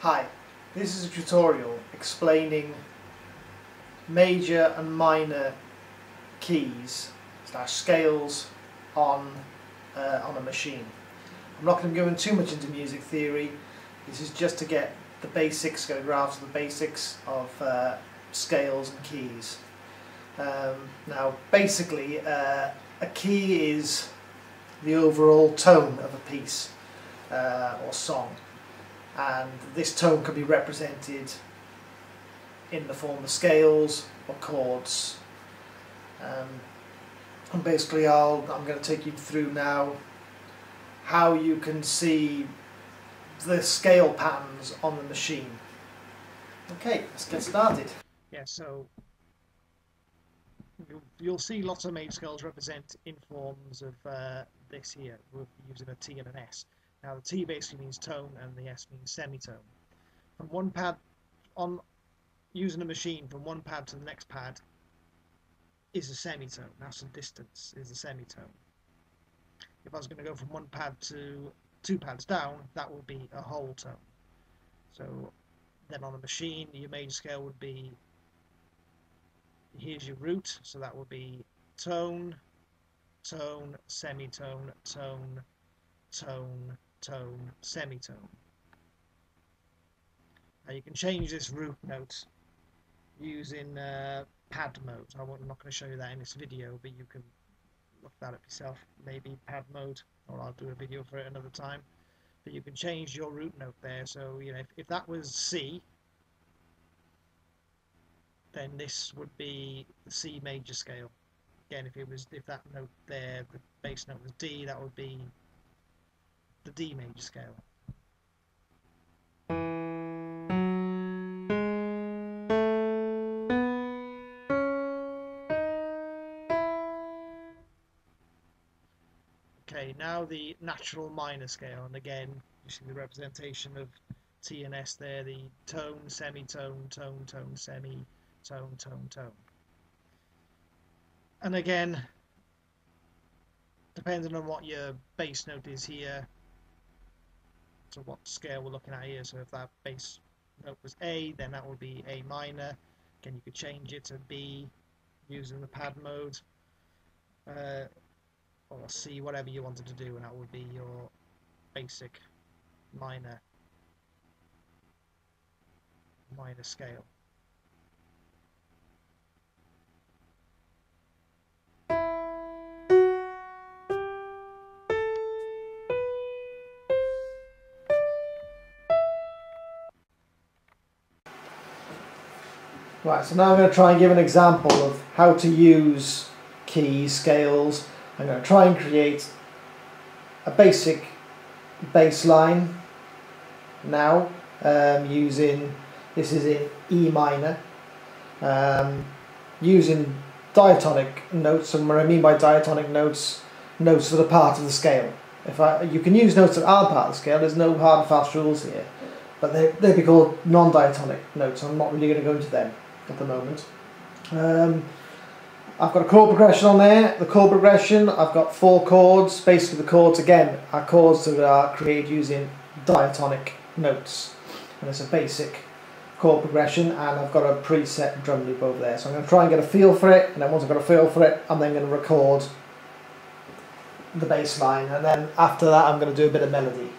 Hi, this is a tutorial explaining major and minor keys / scales on a machine. I'm not going to go in too much into music theory. This is just to get the basics, get a grasp of the basics of scales and keys. Now basically a key is the overall tone of a piece or song, and this tone can be represented in the form of scales or chords. And basically I'm going to take you through now how you can see the scale patterns on the machine. Okay, let's get started. Yeah, so you'll see lots of major scales represent in forms of this here. We're using a T and an S. Now the T basically means tone and the S means semitone. From one pad, using a machine from one pad to the next pad is a semitone. That's the distance, is a semitone. If I was going to go from one pad to two pads down, that would be a whole tone. So then on a machine, your major scale would be, here's your root, so that would be tone, tone, semitone, tone, tone, tone, semitone. Now you can change this root note using pad mode. I'm not going to show you that in this video, but you can look that up yourself, maybe pad mode, or I'll do a video for it another time. But you can change your root note there. So you know, if that was C, then this would be the C major scale. Again, if that note there, the bass note was D, that would be the D major scale. Okay, now the natural minor scale, and again you see the representation of T and S there, the tone, semitone, tone, tone, semi, tone, tone, tone. And again, depending on what your bass note is here, so what scale we're looking at here, so if that bass note was A, then that would be A minor. Again, you could change it to B using the pad mode, or C, whatever you wanted to do, and that would be your basic minor scale. Right, so now I'm going to try and give an example of how to use keys, scales. I'm going to try and create a basic bass line now, using, this is in E minor, using diatonic notes. And what I mean by diatonic notes, notes that are part of the scale. You can use notes that aren't part of the scale, there's no hard and fast rules here, but they'd be called non-diatonic notes. I'm not really going to go into them at the moment. I've got a chord progression on there. The chord progression, I've got 4 chords. Basically the chords again are chords that are created using diatonic notes, and it's a basic chord progression, and I've got a preset drum loop over there. So I'm going to try and get a feel for it, and then once I've got a feel for it, I'm then going to record the bass line, and then after that I'm going to do a bit of melody.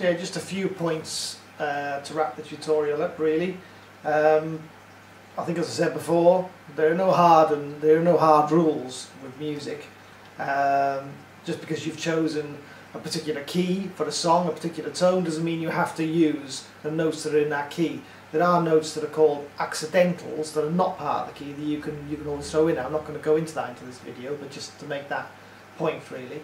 Yeah, just a few points to wrap the tutorial up really. I think, as I said before, there are no hard rules with music. Just because you've chosen a particular key for a song, a particular tone, doesn't mean you have to use the notes that are in that key. There are notes that are called accidentals that are not part of the key that you can always throw in. I'm not going to go into that into this video, but just to make that point really.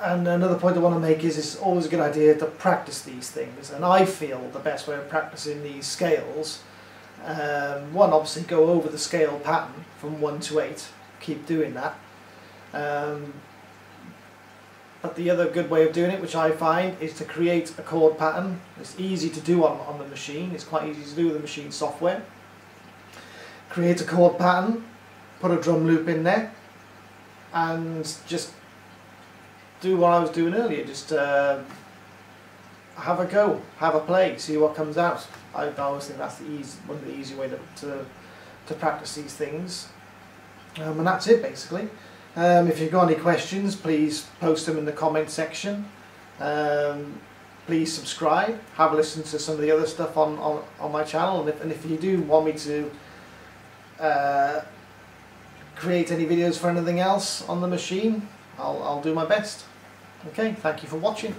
And another point I want to make is it's always a good idea to practice these things, and I feel the best way of practicing these scales, one, obviously go over the scale pattern from 1 to 8, keep doing that, but the other good way of doing it, which I find, is to create a chord pattern. It's easy to do on the machine, it's quite easy to do with the machine software. Create a chord pattern, put a drum loop in there, and just do what I was doing earlier, just have a go, have a play, see what comes out. I always think that's one of the easy ways to practice these things. And that's it basically. If you've got any questions, please post them in the comment section. Please subscribe, have a listen to some of the other stuff on my channel, and if you do want me to create any videos for anything else on the machine, I'll do my best. Okay, thank you for watching.